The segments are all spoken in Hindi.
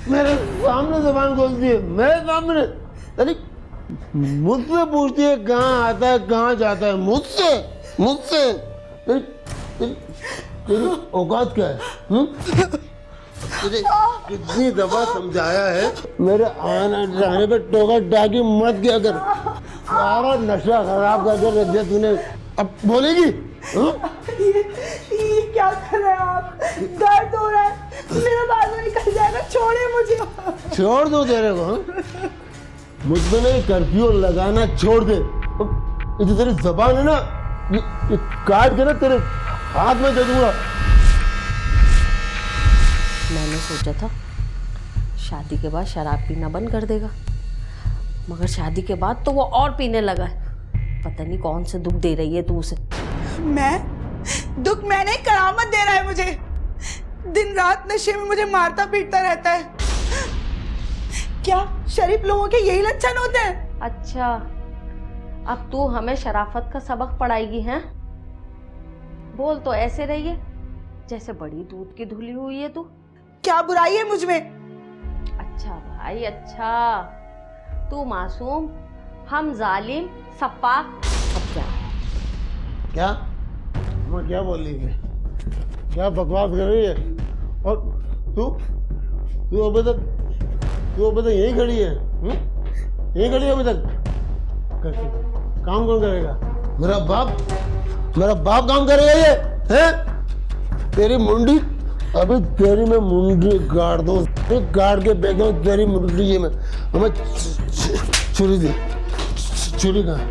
मेरे सामने जबान खोलती है, मेरे सामने। अरे मुझसे पूछती है कहाँ आता है कहाँ जाता है, मुझसे मुझसे। तेरी औकात क्या है? तुझे कितनी दफा समझाया है मेरे आने जाने पे टोका टाकी मत किया कर। सारा नशा खराब करके रख दिया तूने। अब बोलेगी? ये क्या कर रहे हैं आप? दर्द हो रहा है, मेरा बाजू निकल जाएगा, छोड़िए मुझे। छोड़ दो तेरे को। मुझ पे नहीं कर्फ्यू लगाना छोड़ दे। ये जो तेरी जबान है ना, ये काट के ना तेरे हाथ में दे दूंगा। मैंने सोचा था शादी के बाद शराब पीना बंद कर देगा, मगर शादी के बाद तो वो और पीने लगा है। पता नहीं कौन से दुख दे रही है तू उसे। मैं दुख मैंने, करामत दे रहा है मुझे। दिन रात नशे में मुझे मारता पीटता रहता है। क्या शरीफ लोगों के यही लक्षण होते हैं? अच्छा, अब तू हमें शराफत का सबक पढ़ाएगी हैं? बोल तो ऐसे रही है जैसे बड़ी दूध की धुली हुई है तू। क्या बुराई है मुझ में? अच्छा भाई अच्छा, तू मासूम, हम जालिम, सपाक, सब क्या? क्या मैं क्या बोल रही थी? क्या बकवास कर रही है? और तू अभी तक यहीं खड़ी है? यहीं खड़ी है अभी तक? काम कौन करेगा? मेरा बाप काम करेगा ये? हैं? तेरी मुंडी, अभी तेरी मैं मुंडी गाड़ दूं, गाड़ के फेंक दूं तेरी मुंडी। ये मैं हमें छुरी दी, छुरी कहाँ?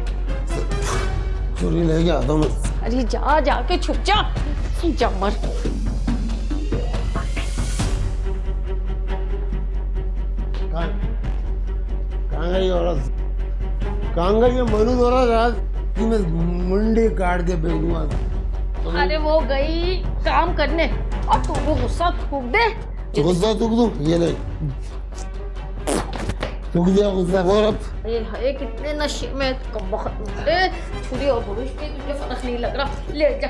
छुरी लेके आता हूँ मैं। अरे जा जाके छुप जा, जा मर। कहाँ गई औरत? कहाँ गई मनु औरत आज कि मैं मुंडी काट के फेंक दूंगा? अरे वो गई काम करने और तू वो गुस्सा थूक दे। गुस्सा थूक दूं? ये नहीं, थूक दिया गुस्सा। और अब ये कितने नशे में छुरी और बुरुश में तुझे फर्क नहीं लग रहा। ले जा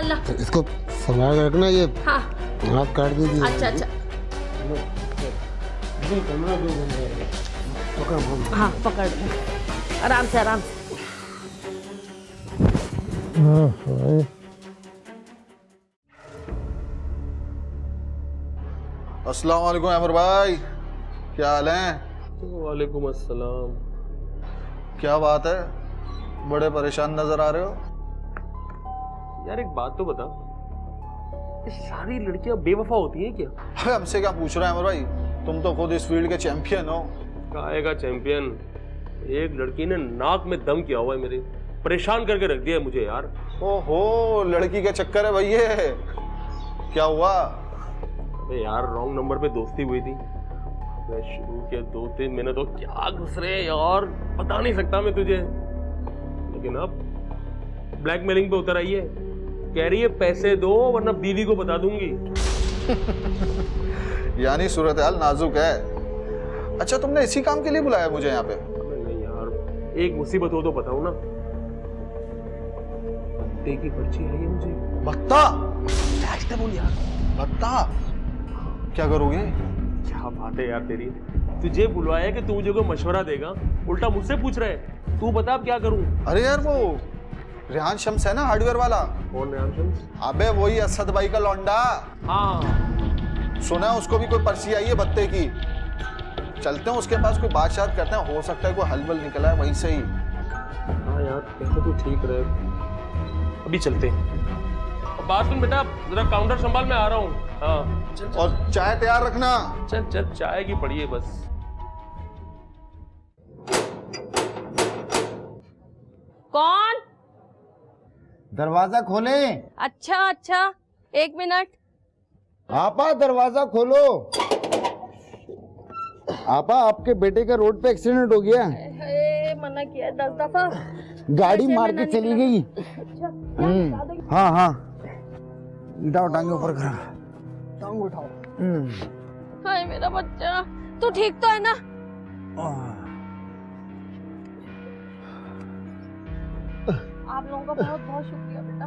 ला। इसको संभाल के रखना। ये हाँ हाथ काट दीजिए। अच्छा हाँ पकड़ आराम से आराम से। अस्सलाम वालेकुम अमर भाई, क्या हाल है? वालेकुम अस्सलाम। क्या बात है, बड़े परेशान नजर आ रहे हो? यार एक बात तो बता, ये सारी लड़कियां बेवफा होती हैं क्या? अरे हमसे क्या पूछ रहा है अमर भाई, तुम तो खुद इस फील्ड के चैंपियन हो। काहे का चैंपियन? एक लड़की ने नाक में दम किया हुआ है मेरे, परेशान करके रख दिया है मुझे यार। ओहो, लड़की के चक्कर है भैया। क्या हुआ? अबे यार रॉन्ग नंबर पे दोस्ती हुई थी। मैं शुरू के 2-3 महीने तो क्या घुसरे यार, बता नहीं सकता मैं तुझे। लेकिन अब ब्लैकमेलिंग पे उतर आई है, कह रही है पैसे दो वरना बीवी को बता दूंगी। यानी सूरत हाल नाजुक है। अच्छा, तुमने इसी काम के लिए बुलाया मुझे यहाँ पे? नहीं यार, एक मुसीबत हो तो बताओ ना। पत्ते की पर्ची आई है मुझे। भत्ता? बोल यार। भत्ता क्या करोगे? क्या बात है यार तेरी, तुझे बुलवाया है कि तू मुझे कोई मशवरा देगा, उल्टा मुझसे पूछ रहा है। तू बता अब क्या करूं? अरे यार वो रेहान शम्स है ना, हार्डवेयर वाला। कौन रेहान शम्स? अबे वही असद भाई का लौंडा। हाँ सुना है उसको भी कोई पर्ची आई है भत्ते की। चलते हैं उसके पास, कोई बात शात करते हैं, हो सकता है कोई हलबल निकला है वहीं से ही। हाँ यार कैसे तू ठीक रहे, अभी चलते हैं। बात सुन बेटा, जरा काउंटर संभाल, मैं आ रहा हूँ। हाँ चल, और चाय तैयार रखना। चल चल, चाय की पड़ी है बस। कौन? दरवाजा खोले। अच्छा 1 मिनट। आपा दरवाजा खोलो। आपा आपके बेटे का रोड पे एक्सीडेंट हो गया। मना किया 10 दफा। गाड़ी मार के चली गई। हाँ उठाओ, टांगे ऊपर करो, टांग उठाओ। हाय मेरा बच्चा, तू ठीक तो है ना? आप लोगों का बहुत बहुत शुक्रिया बेटा।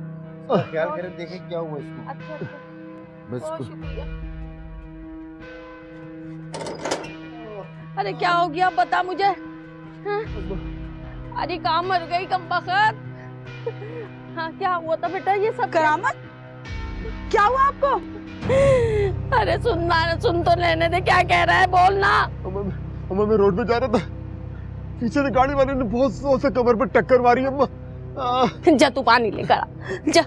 ख्याल करें, देखें क्या हुआ इसको। अच्छा बस बहुत कुछ शुक्रिया। अरे क्या हो गया बता मुझे। हाँ? अरे कहाँ मर गई कमबख्त। हाँ क्या हुआ था बेटा ये सब? करामत, क्या हुआ आपको? अरे सुन तो लेने दे, क्या कह रहा है बोल ना। अम्मा मैं रोड पे जा रहा था, पीछे से गाड़ी वाले ने बहुत जोर से कमर पे टक्कर मारी अम्मा। जा तू पानी लेकर आ, जा।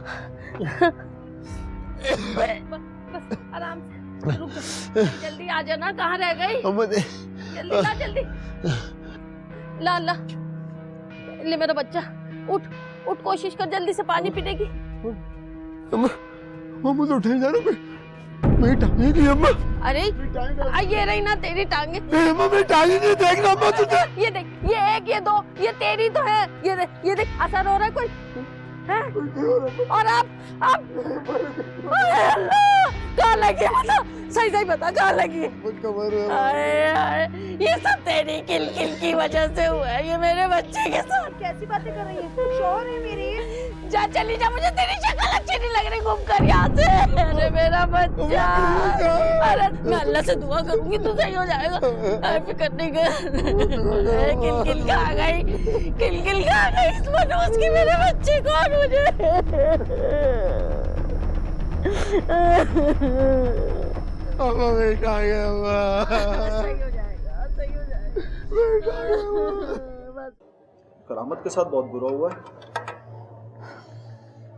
बस आराम से रुक जा, जल्दी आ जाना। कहाँ रह गई? अम्मा जल्दी ला, जल्दी ला ला। ले मेरा बच्चा, उठ उठ, कोशिश कर जल्दी से पानी पीने की। अम्मा मुझे उठाई जा रहा है, मेरी टांगे नहीं अम्मा। अरे ये रही ना तेरी टांगे। अम्मा मेरी टांगे नहीं, देखना अम्मा तुझे। ये देख, ये एक ये दो, ये तेरी तो है। ये देख असर हो रहा है कोई है? और आप कहाँ लगी बता, सही बता कहाँ लगी? ये सब तेरी किलकिल की वजह से हुआ है, ये मेरे बच्चे के साथ। कैसी बातें कर रही है? शोर है मेरी। जा चली जा, मुझे तेरी शक्ल अच्छी नहीं लग रही, घूम कर यहाँ से। अरे मेरा बच्चा, अरे मैं अल्लाह से दुआ करूंगी तू सही हो जाएगा, फिक्र नहीं कर। किलकिल कहाँ गई, किलकिल कहाँ गई? इस मनोज की मेरे बच्चे कौन मुझे? अम्मा मेरी टांगे अम्मा। सही हो जाएगा, सही हो जाएगा। करामत के साथ बहुत बुरा हुआ है।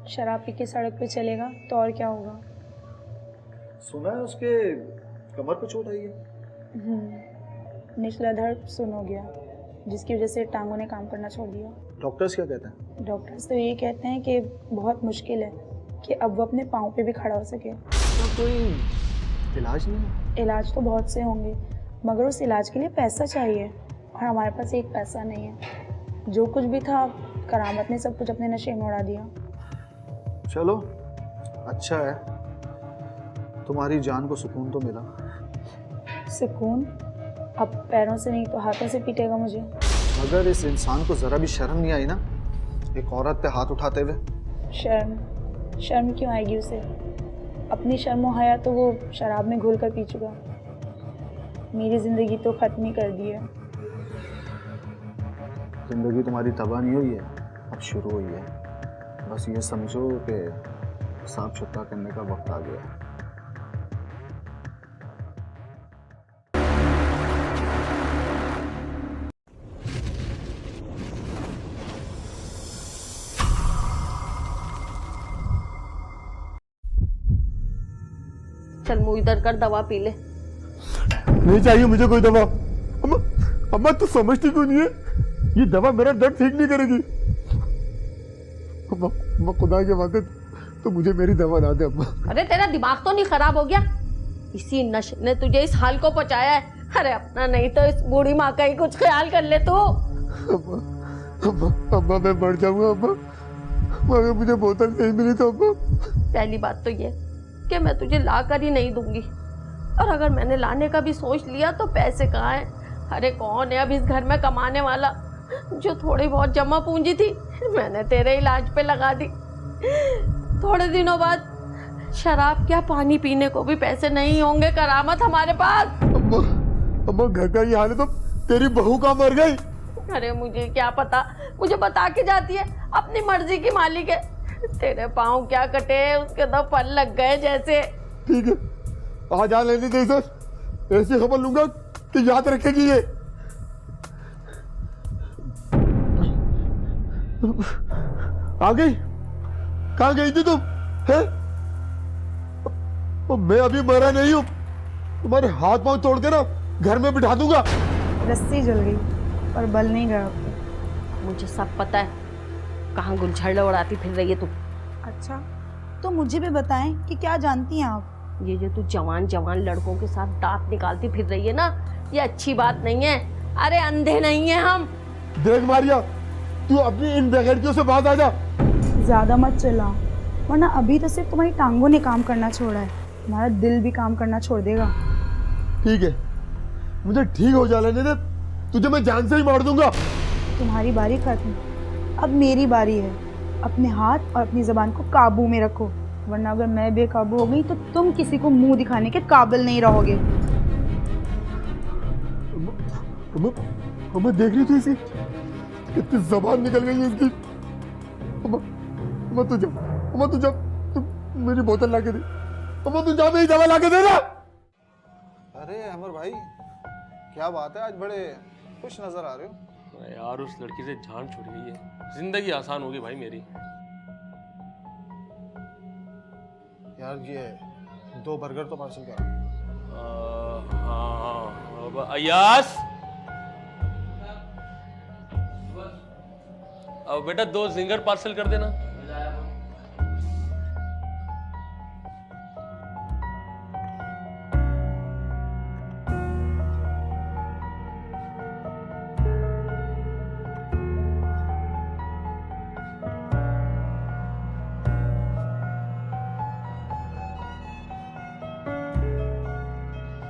शराब पी के सड़क पे चलेगा तो और क्या होगा? सुना है उसके कमर पे चोट आई है। निचला धड़ सुन हो गया, जिसकी वजह से टांगों ने काम करना छोड़ दिया। डॉक्टर्स क्या कहते हैं? डॉक्टर्स तो ये कहते हैं कि बहुत मुश्किल है कि अब वो अपने पाँव पे भी खड़ा हो सके। तो कोई इलाज नहीं है? इलाज तो बहुत से होंगे, मगर उस इलाज के लिए पैसा चाहिए, और हमारे पास एक पैसा नहीं है। जो कुछ भी था करामत ने सब कुछ अपने नशे में उड़ा दिया। चलो अच्छा है, तुम्हारी जान को सुकून तो मिला। सुकून? अब पैरों से नहीं तो हाथों से पीटेगा मुझे। मगर इस इंसान को जरा भी शर्म नहीं आई ना, एक औरत पे हाथ उठाते हुए? शर्म क्यों आएगी उसे? अपनी शर्म और हया तो वो शराब में घुल कर पी चुका। मेरी जिंदगी तो खत्म ही कर दी है। जिंदगी तुम्हारी तबाह नहीं हुई है, अब शुरू हुई है। बस ये समझो कि सांप छुपा करने का वक्त आ गया है। चल मुंह इधर कर, दवा पी ले। नहीं चाहिए मुझे कोई दवा। अम्मा तू समझती क्यों नहीं है? ये दवा मेरा दर्द ठीक नहीं करेगी। अम्मा खुदा के वास्ते तो मुझे मेरी दवा ला दे अम्मा। अरे तेरा दिमाग तो नहीं खराब हो गया? इसी नशे ने तुझे इस हाल को पहुंचाया है। अरे अपना नहीं तो इस बूढ़ी माँ का ही कुछ ख्याल कर ले तू। अम्मा मैं मर जाऊंगा अम्मा, मगर मुझे बोतल नहीं मिली तो अम्मा। पहली बात तो ये कि मैं तुझे ला कर ही नहीं दूंगी, और अगर मैंने लाने का भी सोच लिया तो पैसे कहाँ हैं? अरे कौन है अब इस घर में कमाने वाला? जो थोड़ी बहुत जमा पूंजी थी मैंने तेरे इलाज पे लगा दी। थोड़े दिनों बाद शराब क्या पानी पीने को भी पैसे नहीं होंगे करामत हमारे पास। अम्मा घर का ये हाल है तो तेरी बहू का मर गई। अरे मुझे क्या पता, मुझे बता के जाती है, अपनी मर्जी की मालिक है। तेरे पाँव क्या कटे, उसके तो फल लग गए जैसे। ठीक है आज आ लेने दे सर, ऐसी खबर लूंगा कि याद रखेगी ये। आ गई? कहाँ गई थी तुम? है? मैं अभी मरा नहीं हूँ, तुम्हारे हाथ पांव तोड़ के ना घर में बिठा दूंगा। रस्सी जल गई पर बल नहीं गया। मुझे सब पता है कहाँ गुलछड़ उड़ाती फिर रही है तू। अच्छा तो मुझे भी बताएं कि क्या जानती हैं आप? ये जो तू जवान जवान लड़कों के साथ दांत निकालती फिर रही है ना, ये अच्छी बात नहीं है। अरे अंधे नहीं है हम। देख मारिया, तू अपनी इन बेगैरतियों से बात आ जा। ज्यादा मत चिल्लाओ, वरना अभी तो सिर्फ तुम्हारी टांगों ने काम करना छोड़ा है, तुम्हारा दिल भी काम करना छोड़ देगा। ठीक है मुझे ठीक हो जा लेने दे, तुझे मैं जान से ही मार दूंगा। तुम्हारी बारी खत्म, अब मेरी बारी है। अपने हाथ और अपनी जबान को काबू में रखो, वरना अगर मैं बेकाबू हो गई तो तुम किसी को मुंह दिखाने के काबिल नहीं रहोगे। हमें देख रही थी इसी, कितनी जबान निकल गई है इसकी। तुझे तू मेरी बोतल ला के दे, तू जा मेरी दवा ला के दे ना। अरे अमर भाई, क्या बात है, आज बड़े खुश नजर आ रहे हो। यार उस लड़की से जान छूट गई है, जिंदगी आसान होगी भाई मेरी। यार ये 2 बर्गर तो पार्सल करो। हाँ अब अयास, अब बेटा 2 जिंगर पार्सल कर देना।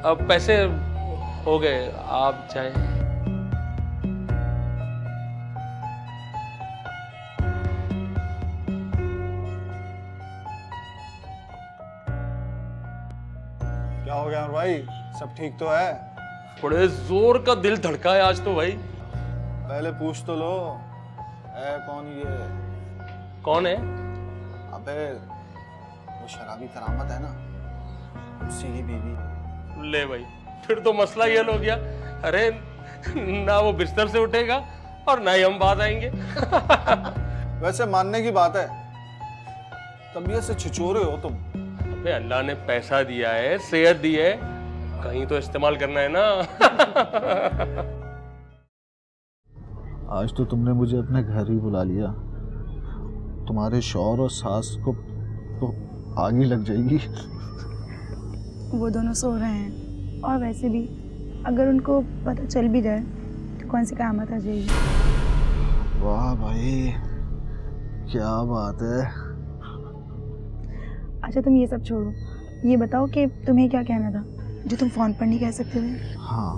अब पैसे हो गए, आप जाए। क्या हो गया अमर भाई, सब ठीक तो है? बड़े जोर का दिल धड़का है आज तो भाई। पहले पूछ तो लो, है कौन ये? कौन है? अबे वो शराबी करामत है ना, उसी की बीवी। ले भाई, फिर तो मसला ये हो गया। अरे ना वो बिस्तर से उठेगा और ना ही हम बात आएंगे। वैसे मानने की बात है, तबीयत से छिछोरे हो तुम। अबे अल्लाह ने पैसा दिया है, सेहत दी है, कहीं तो इस्तेमाल करना है ना। आज तो तुमने मुझे अपने घर ही बुला लिया, तुम्हारे शौहर और सास को तो आग ही लग जाएगी। वो दोनों सो रहे हैं, और वैसे भी अगर उनको पता चल भी जाए तो कौन सी क़यामत आ जाएगी। वाह भाई, क्या बात है। अच्छा तुम ये सब छोड़ो, ये बताओ कि तुम्हें क्या कहना था जो तुम फ़ोन पर नहीं कह सकते थे। हाँ,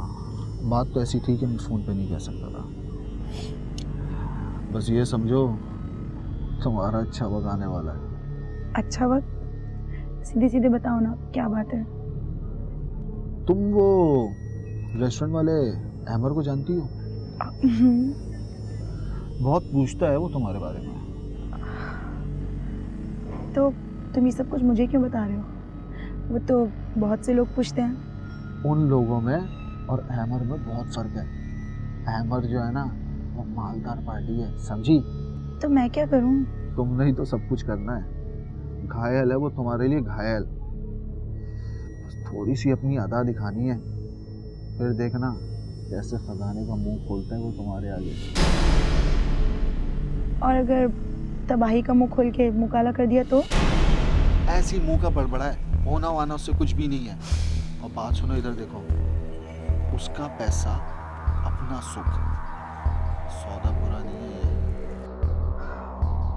बात तो ऐसी थी कि मैं फ़ोन पे नहीं कह सकता था। बस ये समझो तुम्हारा अच्छा वक्त आने वाला है। अच्छा वक्त? सीधे सीधे बताओ ना, क्या बात है। तुम वो रेस्टोरेंट वाले अहमर को जानती हो? बहुत पूछता है वो तुम्हारे बारे में। तो तुम ये सब कुछ मुझे क्यों बता रहे हो? वो तो बहुत से लोग पूछते हैं। उन लोगों में और अहमर में बहुत फर्क है। अहमर जो है ना, वो मालदार पार्टी है, समझी? तो मैं क्या करूं? तुमने ही तो सब कुछ करना है। घायल है वो तुम्हारे लिए, घायल। बस थोड़ी सी अपनी अदा दिखानी है, फिर देखना कैसे खजाने का मुंह खोलता है वो तुम्हारे आगे। और अगर तबाही का मुंह खोल के मुंह काला कर दिया तो? ऐसी मुंह का बड़बड़ा है, होना वाना उससे कुछ भी नहीं है। और बात सुनो, इधर देखो, उसका पैसा अपना सुख, सौदा बुरा नहीं है ये।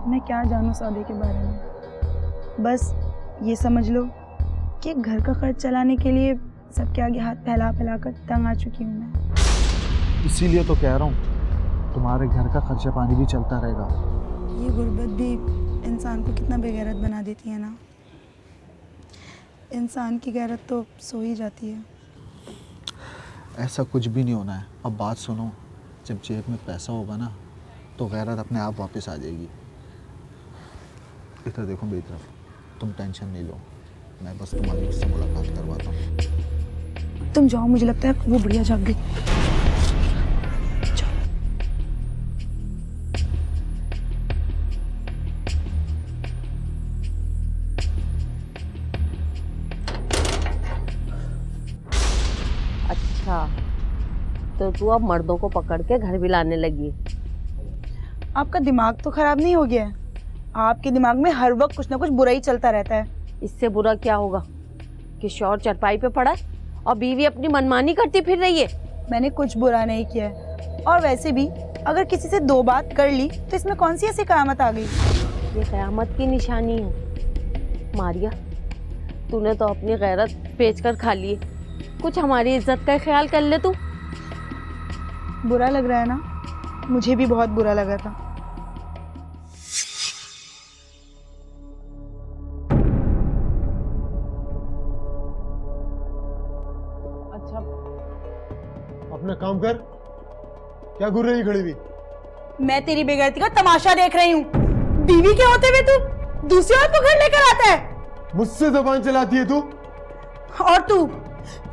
मैं क्या जानूं सौदे के बारे में। बस ये समझ लो कि घर का खर्च चलाने के लिए सबके आगे हाथ फैला फैला कर तंग आ चुकी हूँ मैं। इसीलिए तो कह रहा हूँ, तुम्हारे घर का खर्चा पानी भी चलता रहेगा। ये गुर्बत भी इंसान को कितना बेगैरत बना देती है ना। इंसान की गैरत तो सो ही जाती है। ऐसा कुछ भी नहीं होना है। अब बात सुनो, जब जेब में पैसा होगा ना, तो गैरत अपने आप वापस आ जाएगी। इधर देखो मेरी तरफ, तुम टेंशन नहीं लो, मैं बस तुम्हारी उससे मुलाकात करवाता हूँ। तुम जाओ, मुझे लगता है वो बुढ़िया जाग गई। अच्छा, तो तू अब मर्दों को पकड़ के घर भी लाने लगी है। आपका दिमाग तो खराब नहीं हो गया है? आपके दिमाग में हर वक्त कुछ ना कुछ बुरा ही चलता रहता है। इससे बुरा क्या होगा कि शौहर चरपाई पे पड़ा है और बीवी अपनी मनमानी करती फिर रही है। मैंने कुछ बुरा नहीं किया है, और वैसे भी अगर किसी से 2 बात कर ली तो इसमें कौन सी ऐसी क़यामत आ गई? ये क़यामत की निशानी है। मारिया, तूने तो अपनी गैरत बेच कर खा ली है। कुछ हमारी इज्जत का ख्याल कर ले तू। बुरा लग रहा है ना? मुझे भी बहुत बुरा लगा था। अपना काम कर, क्या घूर रही खड़ी हुई? मैं तेरी बेगैरती का तमाशा देख रही हूँ। बीवी के होते हुए तू दूसरी औरत को घर लेकर आता है। मुझसे जुबान चलाती है तू? और तू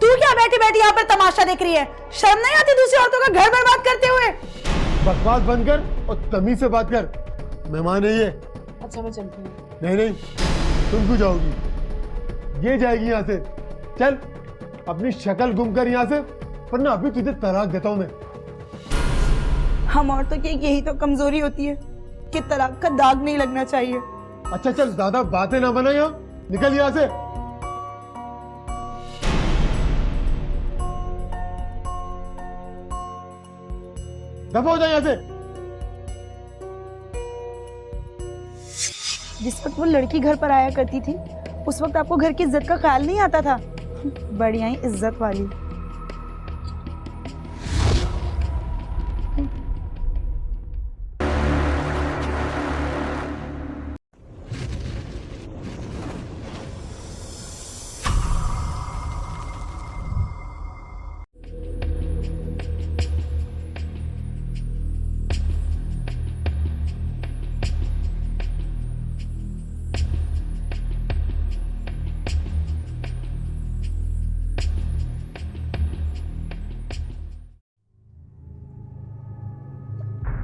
क्या बैठी बैठी यहाँ पर तमाशा देख रही है? शर्म नहीं आती दूसरी औरतों का घर बर्बाद करते हुए? बकवास बंद कर और तमीज से बात कर। मेहमान है ये। अच्छा मैं चलती हूँ। नहीं, तुम क्यों जाओगी? ये जाएगी यहाँ से। चल अपनी शक्ल गुम कर यहाँ से, वरना अभी तुझे तलाक देता हूँ मैं। हम औरतों की यही तो कमजोरी होती है कि तलाक का दाग नहीं लगना चाहिए। अच्छा चल, ज्यादा बातें ना बना, यहाँ निकल यहाँ से। दफा हो जाए यहाँ से। जिस वक्त वो लड़की घर पर आया करती थी, उस वक्त आपको घर की इज्जत का ख्याल नहीं आता था? बढ़िया ही इज्जत वाली।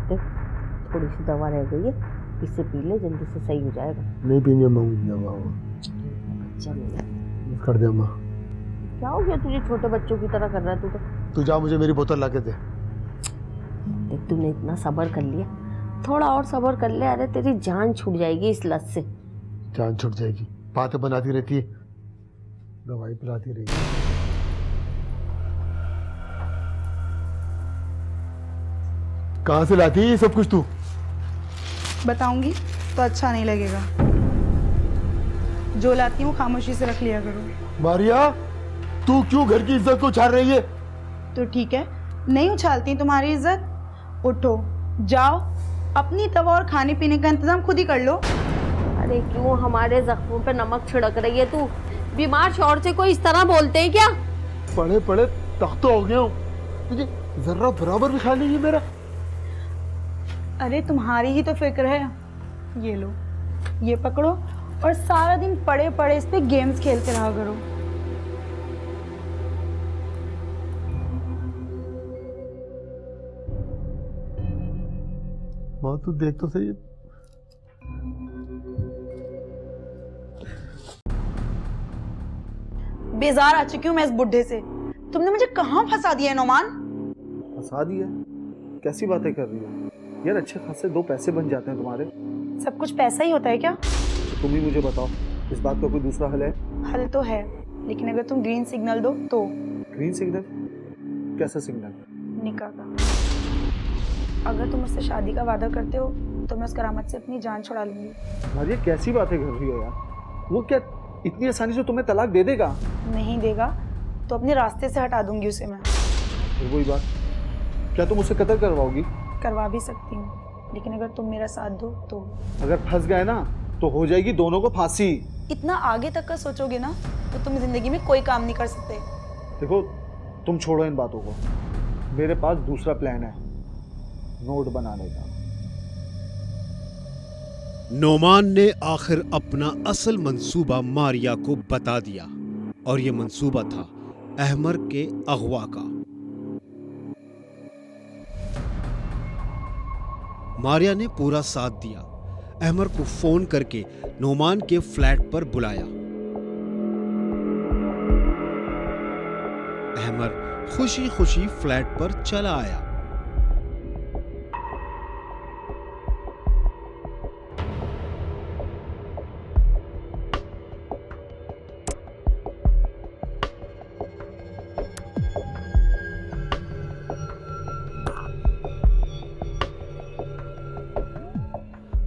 देख थोड़ी सी दवा रह गई है, इसे पी ले, जल्दी से सही हो जाएगा। नहीं पीनी अम्मा, मुझे दवा। बच्चा मेरा कर दे अम्मा। क्या हो गया तुझे? छोटे बच्चों की तरह कर रहा है तू तो। तू जा, मुझे मेरी बोतल ला के दे। देख तूने इतना सब्र कर लिया, थोड़ा और सब्र कर ले। अरे तेरी जान छूट जाएगी इस लत से। जान छूट जाएगी? बातें बनाती रहती है, दवाई पिलाती रहेगी। कहाँ से लाती है ये सब कुछ तू? बताऊंगी तो अच्छा नहीं लगेगा। जो लाती हूँ खामोशी से रख लिया करो। मारिया, तू क्यों घर की इज्जत को उछाल रही है? तो ठीक है, नहीं उछालती तुम्हारी इज्जत। उठो, जाओ, अपनी दवा और खाने पीने का इंतजाम खुद ही कर लो। अरे क्यों हमारे जख्मों पे नमक छिड़क रही है तू? बीमार शौहर से कोई इस तरह बोलते हैं क्या? पढ़े पढ़े तख्त हो गया हूँ, तुझे जरा बराबर भी ख्याल नहीं है मेरा। अरे तुम्हारी ही तो फिक्र है। ये लो, ये पकड़ो और सारा दिन पड़े पड़े इस पे गेम्स खेलते रहा करो। माँ तू देख तो सही। बेजार आ चुकी हूँ मैं इस बुढ़े से। तुमने मुझे कहाँ फंसा दिया है नोमान? फंसा दिया? कैसी बातें कर रही हो यार? अच्छे खासे 2 पैसे बन जाते हैं तुम्हारे। सब कुछ पैसा ही होता है क्या? तुम ही मुझे बताओ, इस बात का कोई दूसरा हल है? हल तो है, लेकिन अगर तुम ग्रीन सिग्नल दो तो। Green signal? कैसा सिग्नल? निकाह का। अगर तुम मुझसे शादी का वादा करते हो तो मैं उस करामत से अपनी जान छुड़ा लूंगी। मारिया कैसी बातें कर रही हो यार? वो क्या इतनी आसानी से तुम्हें तलाक दे देगा? नहीं देगा तो अपने रास्ते से हटा दूंगी उसे मैं। फिर वही बात, क्या तुम उसे कत्ल करवाओगी? करवा भी सकती हूँ, लेकिन अगर तुम मेरा साथ दो तो। अगर फंस गए ना तो हो जाएगी दोनों को फांसी। इतना आगे तक का सोचोगे ना तो तुम जिंदगी में कोई काम नहीं कर सकते। देखो तुम छोड़ो इन बातों को, मेरे पास दूसरा प्लान है नोट बनाने का। नोमान ने आखिर अपना असल मंसूबा मारिया को बता दिया और ये मंसूबा था अहमर के अगवा का। मारिया ने पूरा साथ दिया, अहमर को फोन करके नोमान के फ्लैट पर बुलाया। अहमर खुशी खुशी फ्लैट पर चला आया।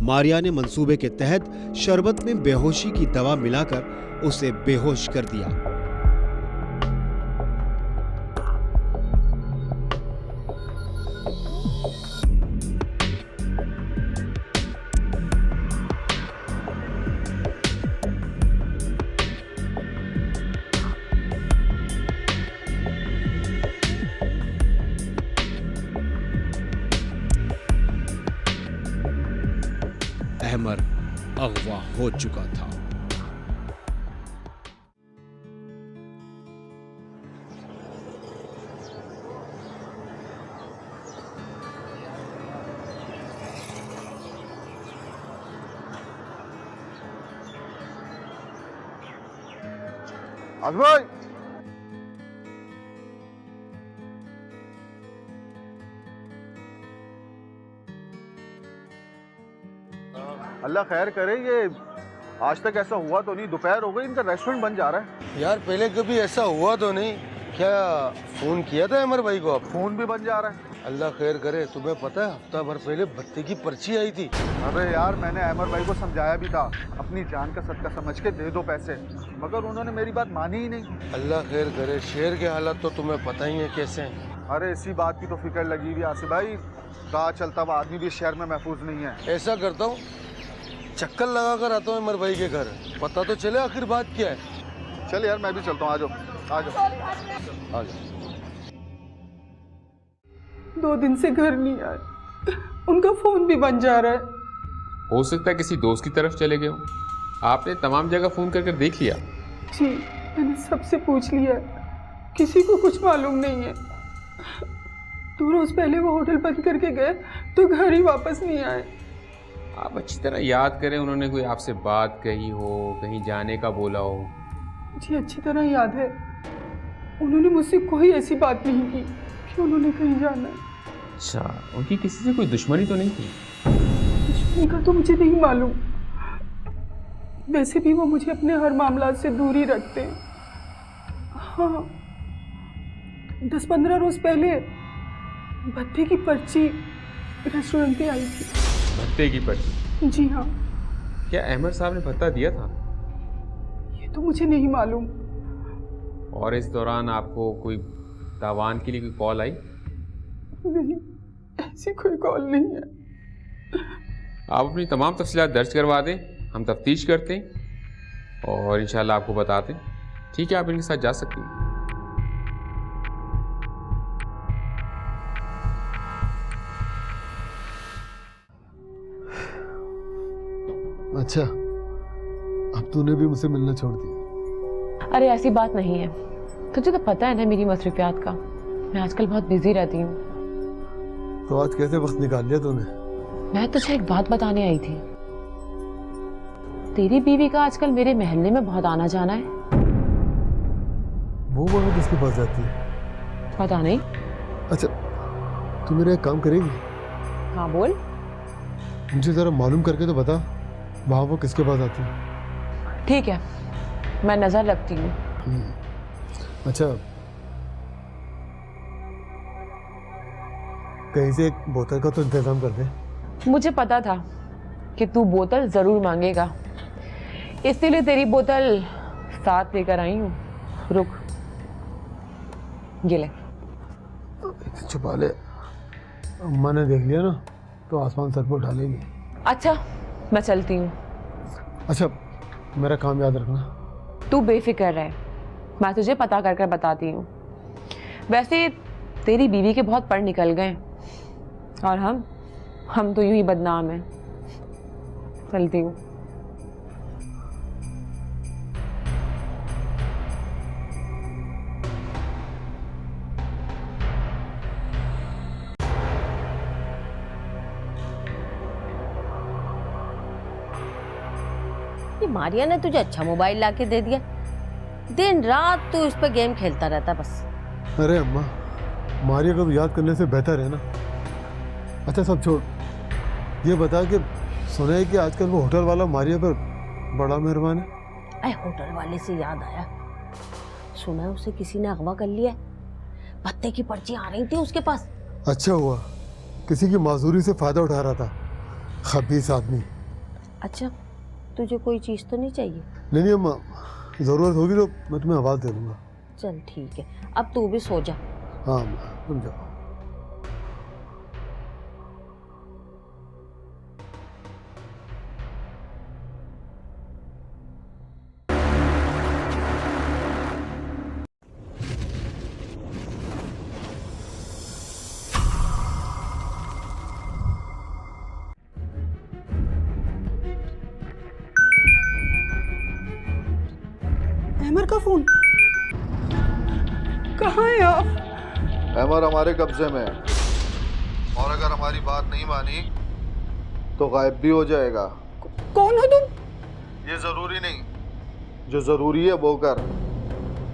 मारिया ने मंसूबे के तहत शरबत में बेहोशी की दवा मिलाकर उसे बेहोश कर दिया। अहमर अगवा हो चुका था। भाई अल्लाह खैर करे, ये आज तक ऐसा हुआ तो नहीं, दोपहर हो गई इनका रेस्टोरेंट बन जा रहा है। यार पहले कभी ऐसा हुआ तो नहीं। क्या फोन किया था अमर भाई को? आप फोन भी बन जा रहा है। अल्लाह खैर करे। तुम्हें पता है हफ्ता भर पहले भत्ते की पर्ची आई थी। अबे यार मैंने अहमर भाई को समझाया भी था, अपनी जान का सदका समझ के दे दो पैसे, मगर उन्होंने मेरी बात मानी ही नहीं। अल्लाह खैर करे। शहर के हालात तो तुम्हें पता ही है कैसे हैं। अरे इसी बात की तो फिक्र लगी हुई आसिफ भाई, कहा चलता हुआ आदमी भी शहर में महफूज नहीं है। ऐसा करता हूँ, चक्कर लगा कर आता हूँ अमर भाई के घर, पता तो चले आखिर बात क्या है। चल यार मैं भी चलता हूँ, आ जाओ आ जाओ आ जाओ। 2 दिन से घर नहीं आए, उनका फोन भी बन जा रहा है। हो सकता है किसी दोस्त की तरफ चले गए हो। आपने तमाम जगह फ़ोन कर देख लिया? जी मैंने सबसे पूछ लिया, किसी को कुछ मालूम नहीं है। 2 रोज पहले वो होटल बंद करके गए तो घर ही वापस नहीं आए। आप अच्छी तरह याद करें, उन्होंने कोई आपसे बात कही हो, कहीं जाने का बोला हो? जी अच्छी तरह याद है, उन्होंने मुझसे कोई ऐसी बात नहीं की कि उन्होंने कहीं जाना है। अच्छा, उनकी किसी से कोई दुश्मनी तो नहीं थी? दुश्मनी का तो मुझे नहीं मालूम, वैसे भी वो मुझे अपने हर मामला से दूर ही रखते हैं। हाँ 10-15 रोज पहले भत्ते की पर्ची रेस्टोरेंट पे आई थी। भत्ते की पर्ची? जी हाँ। क्या अहमद साहब ने भत्ता दिया था? ये तो मुझे नहीं मालूम। और इस दौरान आपको कोई तावान के लिए कोई कॉल आई? नहीं, ऐसी कोई कॉल नहीं है। आप अपनी तमाम तफसीलात दर्ज करवा दें, हम तफ्तीश करते हैं और इंशाल्लाह आपको बताते हैं। ठीक है, आप इनके साथ जा सकती हैं। अच्छा, अब तूने भी मुझसे मिलना छोड़ दिया? अरे ऐसी बात नहीं है, तुझे तो पता है ना मेरी मसरूफियात का, मैं आजकल बहुत बिजी रहती हूँ। तो आज कैसे वक्त निकाल लिया तूने? मैं तुझे एक बात बताने आई थी। तेरी बीवी का आजकल मेरे मोहल्ले में बहुत आना जाना है। वो वहाँ किसके पास जाती है? पता नहीं। अच्छा, तू मेरा एक काम करेगी? हाँ बोल। मुझे जरा मालूम करके तो बता, वहाँ वो किसके पास आती है? ठीक है, मैं नजर रखती हूँ। अच्छा, कहीं से एक बोतल का तो इंतजाम कर दे। मुझे पता था कि तू बोतल जरूर मांगेगा, इसीलिए तेरी बोतल साथ लेकर आई हूँ। रुक, ये ले। छुपा ले, अम्मा ने देख लिया ना तो आसमान सर पर उठालेगी। अच्छा, मैं चलती हूँ। अच्छा, मेरा काम याद रखना। तू बेफिक्र रह, मैं तुझे पता कर कर बताती हूँ। वैसे तेरी बीवी के बहुत पढ़ निकल गए और हम तो यूं ही बदनाम हैं। चलती हूँ। ये मारिया ने तुझे अच्छा मोबाइल लाके दे दिया, दिन रात तू इस पर गेम खेलता रहता बस। अरे अम्मा, मारिया को तो याद करने से बेहतर है ना। अच्छा सब छोड़, ये बता कि सुना है कि आजकल वो होटल वाला मारिया पर बड़ा मेहरबान है। अरे होटल वाले से याद आया, सुना है उसे किसी ने अगवा कर लिया। भत्ते की पर्ची आ रही थी उसके पास। अच्छा हुआ, किसी की माजूरी से फायदा उठा रहा था, खबीस आदमी। अच्छा, तुझे कोई चीज़ तो नहीं चाहिए? नहीं अम्मा, ज़रूरत होगी तो मैं तुम्हें आवाज़ दे दूँगा। चल ठीक है, अब तू भी सो जा। हाँ अम्मा, तुम जाओ। अहमर का फोन। कहाँ है आप? अहमर हमारे कब्जे में है और अगर हमारी बात नहीं मानी तो गायब भी हो जाएगा। कौन हो तुम? ये जरूरी नहीं, जो जरूरी है वो कर।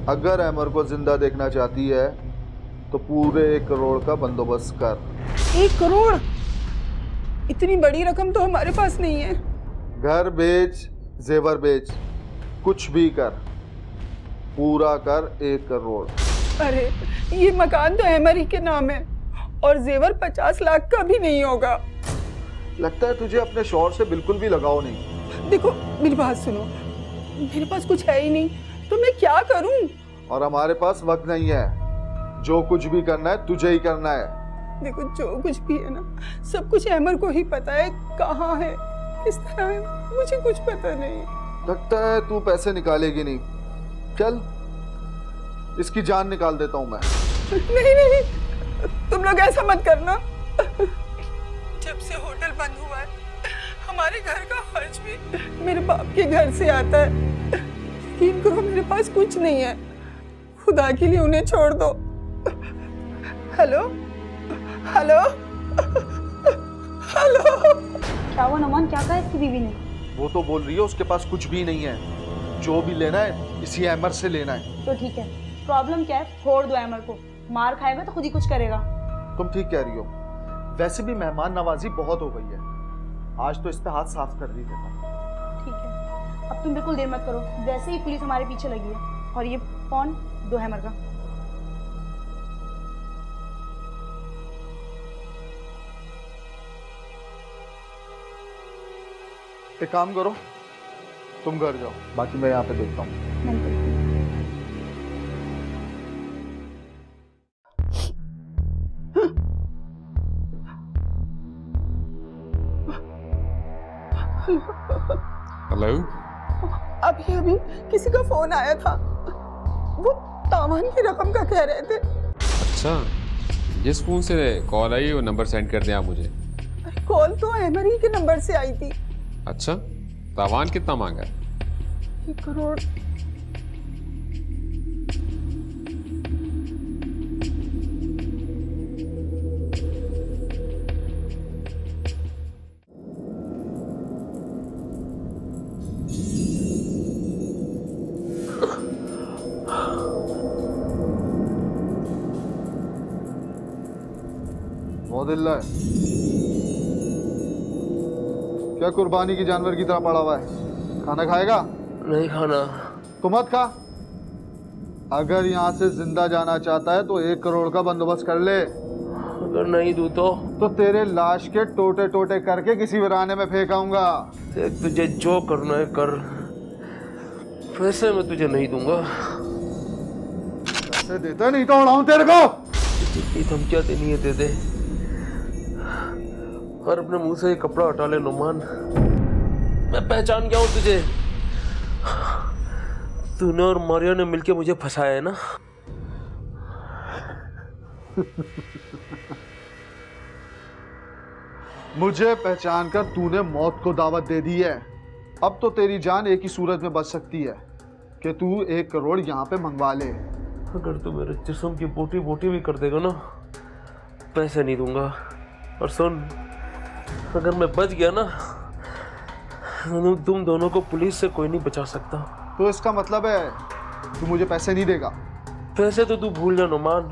अगर अहमर को जिंदा देखना चाहती है तो पूरे 1 करोड़ का बंदोबस्त कर। 1 करोड़? इतनी बड़ी रकम तो हमारे पास नहीं है। घर बेच, जेवर बेच, कुछ भी कर, पूरा कर 1 करोड़। अरे ये मकान तो अहमर ही के नाम है और जेवर 50 लाख का भी नहीं होगा। लगता है तुझे अपने शौहर से बिल्कुल भी लगाव नहीं। देखो मेरी बात सुनो, मेरे पास कुछ है ही नहीं तो मैं क्या करूं? और हमारे पास वक्त नहीं है, जो कुछ भी करना है तुझे ही करना है। देखो जो कुछ भी है ना, सब कुछ अहमर को ही पता है, कहाँ है, किस तरह है, मुझे कुछ पता नहीं। लगता है तू पैसे निकालेगी नहीं। चल इसकी जान निकाल देता हूं मैं। नहीं नहीं, तुम लोग ऐसा मत करना। जब से होटल बंद हुआ है हमारे घर का खर्च भी मेरे बाप के घर से आता है। 3 करोड़ मेरे पास कुछ नहीं है, खुदा के लिए उन्हें छोड़ दो। Hello hello hello. क्या हुआ नमान, क्या कहा इसकी बीवी ने? वो तो बोल रही है उसके पास कुछ भी नहीं है, जो भी लेना है इसी अहमर से लेना है। तो ठीक है, प्रॉब्लम क्या है? फोड़ दो अहमर को, मार खाएगा तो खुद ही कुछ करेगा। तुम ठीक कह रही हो, वैसे भी मेहमान नवाजी बहुत हो गई है, आज तो इस पे हाथ साफ कर दी देता। ठीक है, अब तुम बिल्कुल देर मत करो, वैसे ही पुलिस हमारे पीछे लगी है। और ये फोन दो अहमर का। एक काम करो, तुम घर जाओ, बाकी मैं यहाँ पे देखता हूँ। हेलो। अभी अभी किसी का फोन आया था, वो तावान की रकम का कह रहे थे। अच्छा, जिस फोन से कॉल आई वो नंबर सेंड कर दें आप मुझे। कॉल तो अहमर ही के नंबर से आई थी। अच्छा, तावान कितना मांगा? 1 करोड़। मोदिल्ला है क्या? कुर्बानी की जानवर की तरह पड़ा हुआ है। खाना खाएगा? नहीं खाना। तो मत खा। अगर यहाँ से जिंदा जाना चाहता है तो 1 करोड़ का बंदोबस्त कर ले। अगर नहीं दूँ तो तेरे लाश के टोटे टोटे करके किसी वीराने में फेंकाऊंगा। देख, तुझे जो करना है कर, पैसे मैं तुझे नहीं दूंगा। पैसे देता नहीं तो उड़ाऊं तेरे को। जितनी धमकियाँ देनी है दे दे, और अपने मुंह से ये कपड़ा हटा ले नुमान। मैं पहचान गया हूँ तुझे, तूने और मारिया ने मिलके मुझे फंसाया है ना। मुझे पहचान कर तूने मौत को दावत दे दी है। अब तो तेरी जान एक ही सूरत में बच सकती है कि तू 1 करोड़ यहाँ पे मंगवा ले। अगर तू मेरे जिस्म की बोटी बोटी भी कर देगा ना, पैसे नहीं दूंगा। और सुन, अगर मैं बच गया ना, तुम दोनों को पुलिस से कोई नहीं बचा सकता। तो इसका मतलब है तू मुझे पैसे नहीं देगा? पैसे तो तू भूल जा नुमान।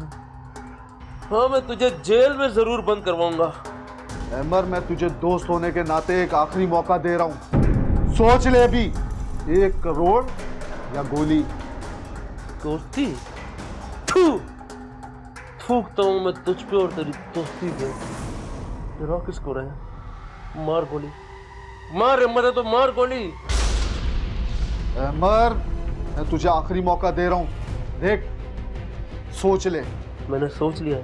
हाँ, मैं तुझे जेल में जरूर बंद करवाऊंगा। अहमर, मैं तुझे दोस्त होने के नाते एक आखिरी मौका दे रहा हूँ, सोच ले अभी। 1 करोड़ या गोली। दोस्ती? थूकता हूँ मैं तुझ पे और तेरी दोस्ती पे। तेरा किसको रहे? मार गोली, मार हिम्मत है तो मार गोली। अहमर, मैं तुझे आखिरी मौका दे रहा हूँ, देख सोच ले। मैंने सोच लिया,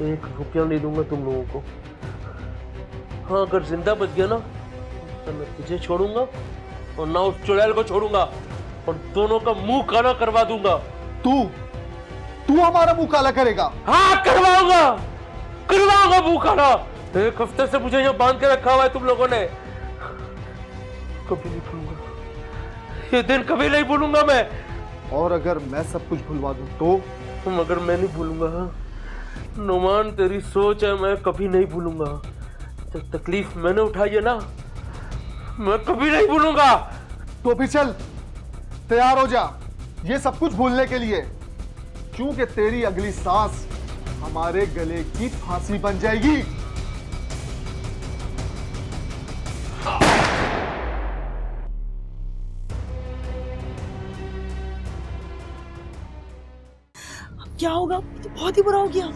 1 रुपया नहीं दूंगा तुम लोगों को। हाँ, अगर जिंदा बच गया ना तो मैं तुझे छोड़ूंगा और ना उस चुड़ैल को छोड़ूंगा, और दोनों का मुंह काला करवा दूंगा। तू हमारा मुंह काला करेगा? हाँ, करवाऊंगा मुंह काला। 1 हफ्ते से मुझे यहाँ बांध के रखा हुआ है तुम लोगों ने, कभी नहीं छोड़ूंगा। ये दिन कभी नहीं भूलूंगा मैं। और अगर मैं सब कुछ भुलवा दूं तो? मगर मैं नहीं भूलूंगा। नुमान तेरी सोच है, मैं कभी नहीं भूलूंगा। जो तकलीफ मैंने उठाई है ना, मैं कभी नहीं भूलूंगा। तो फिर चल, तैयार हो जा ये सब कुछ भूलने के लिए, क्योंकि तेरी अगली सांस हमारे गले की फांसी बन जाएगी। क्या होगा? तो बहुत ही बुरा हो गया।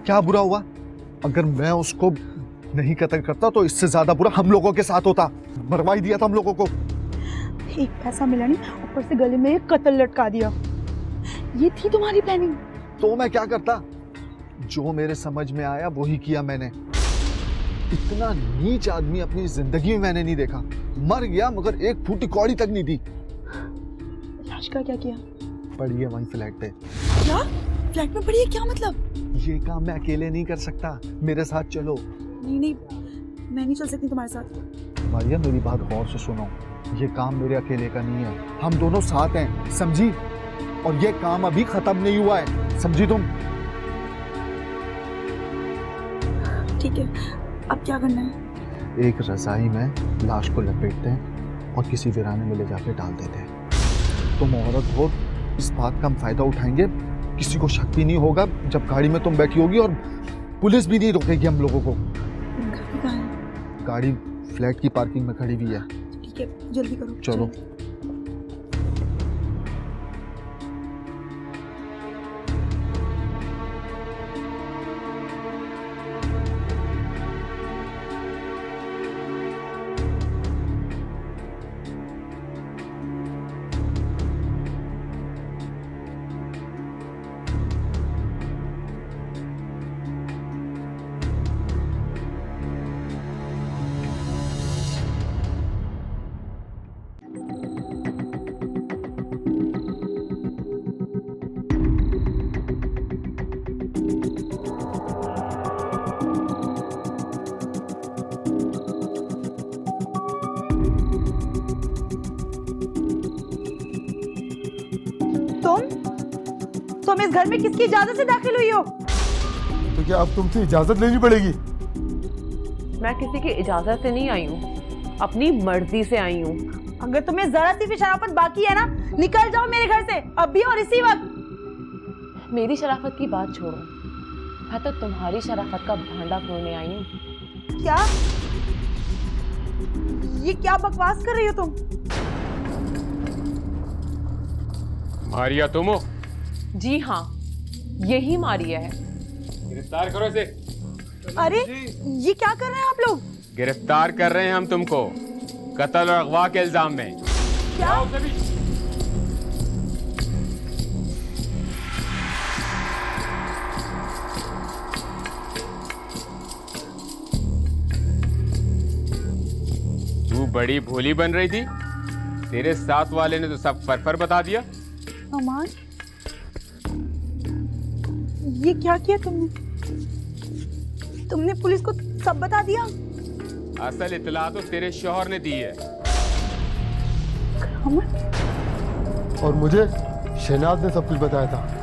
क्या बुरा हुआ? अगर मैं उसको नहीं कत्ल करता तो इससे ज्यादा बुरा हम लोगों के साथ होता। मरवा ही दिया था हम लोगों को। एक पैसा मिला नहीं, ऊपर से गले में एक कत्ल लटका दिया। ये थी तुम्हारी प्लानिंग? तो मैं क्या करता? जो मेरे समझ में आया वही किया मैंने। इतना नीच आदमी अपनी जिंदगी में मैंने नहीं देखा। मर गया मगर एक फूटी कौड़ी तक नहीं दी। लाश का क्या किया? पड़ी है वहीं फ्लैट पे। क्या? फ्लैट में पड़ी है? क्या मतलब? ये काम मैं अकेले नहीं कर सकता, मेरे साथ चलो। नहीं, मैं नहीं चल सकती तुम्हारे साथ। मारिया मेरी बात गौर से सुनो, ये काम मेरे अकेले का नहीं है, हम दोनों साथ हैं, समझी? और ये काम अभी खत्म नहीं हुआ है, समझी तुम? ठीक है, अब क्या करना है? एक रजाई में लाश को लपेटते हैं और किसी वीराने में ले जाके डाल देते हैं। तुम औरत हो, इस बात का हम फायदा उठाएंगे, किसी को शक भी नहीं होगा जब गाड़ी में तुम बैठी होगी, और पुलिस भी नहीं रोकेगी हम लोगों को। गाड़ी कहाँ है? गाड़ी फ्लैट की पार्किंग में खड़ी हुई है। ठीक है, जल्दी करो। चलो। तुम इस घर में किसकी इजाजत से दाखिल हुई हो? तो क्या अब तुमसे इजाजत लेनी पड़ेगी? मैं किसी की इजाजत से नहीं आई हूँ, अपनी मर्जी से आई हूँ। अगर तुम्हें जरा सी भी शराफत बाकी है ना, निकल जाओ मेरे घर से अभी और इसी वक्त। मेरी शराफत की बात छोड़ो, मैं तो तुम्हारी शराफत का भांडा फोड़ने आई हूँ। क्या? ये क्या बकवास कर रही हो तुम? मारिया तुम हो? जी हाँ, यही मारिया है। गिरफ्तार करो इसे। अरे ये क्या कर रहे हैं आप लोग? गिरफ्तार कर रहे हैं हम तुमको कत्ल और अगवा के इल्जाम में। क्या? तू बड़ी भोली बन रही थी, तेरे साथ वाले ने तो सब फर बता दिया। अमान, ये क्या किया तुमने? तुमने पुलिस को सब बता दिया? असल इतला तो तेरे शौहर ने दी है। अमन? और मुझे शहनाज ने सब कुछ बताया था।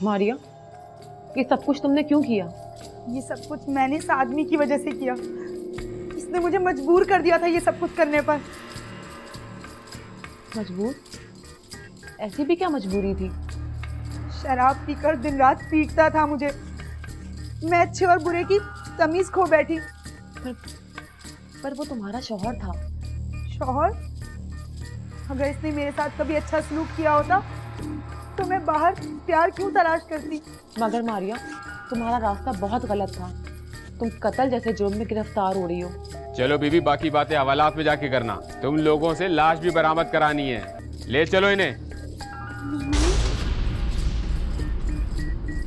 मारिया, ये सब कुछ तुमने क्यों किया? ये सब कुछ मैंने इस आदमी की वजह से किया। इसने मुझे मजबूर कर दिया था ये सब कुछ करने पर। मजबूर? ऐसी भी क्या मजबूरी थी? शराब पीकर दिन रात पीटता था मुझे। मैं अच्छे और बुरे की तमीज खो बैठी। पर वो तुम्हारा शौहर था। शौहर? अगर इसने मेरे साथ कभी अच्छा सलूक किया होता तो मैं बाहर प्यार क्यों तलाश करती। मगर मारिया, तुम्हारा रास्ता बहुत गलत था। तुम कत्ल जैसे जुर्म में गिरफ्तार हो रही हो। चलो बीबी, बाकी बातें हवालात में जाके करना। तुम लोगों से लाश भी बरामद करानी है। ले चलो इन्हें।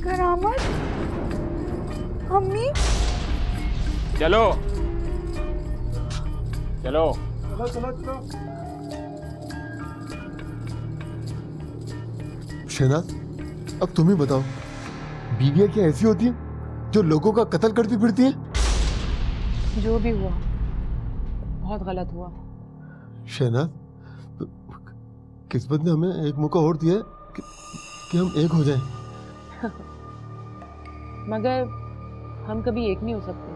करामत, अम्मी, चलो चलो। शहनाज, अब तुम ही बताओ, बीवियां क्या ऐसी होती हैं जो लोगों का कत्ल करती फिरती हैं? जो भी हुआ बहुत गलत हुआ। शहनाज, किस्मत ने हमें एक मौका और दिया है कि हम एक हो जाएं। मगर हम कभी एक नहीं हो सकते।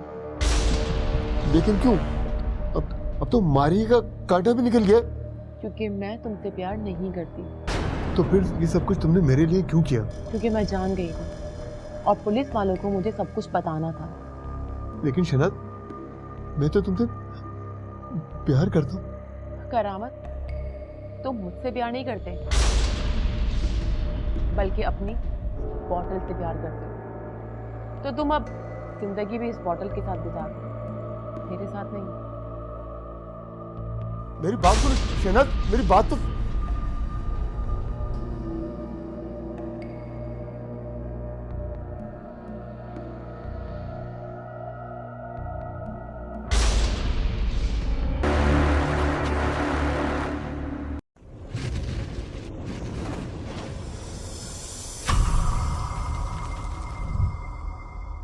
लेकिन क्यों? अब तो मारिया का कांटा भी निकल गया। क्योंकि मैं तुमसे प्यार नहीं करती। तो फिर ये सब कुछ तुमने मेरे लिए क्यों किया? क्योंकि मैं जान गई थी और पुलिस वालों को मुझे सब कुछ बताना था। लेकिन शहनाज, मैं तो तुमसे प्यार करता हूँ। करामत, तुम मुझसे प्यार नहीं करते बल्कि अपनी बॉटल से प्यार करते हो। तो तुम अब जिंदगी भी इस बॉटल के साथ गुजार दो, मेरे साथ नहीं। मेरी बात सुनो शहनाज, मेरी बात तो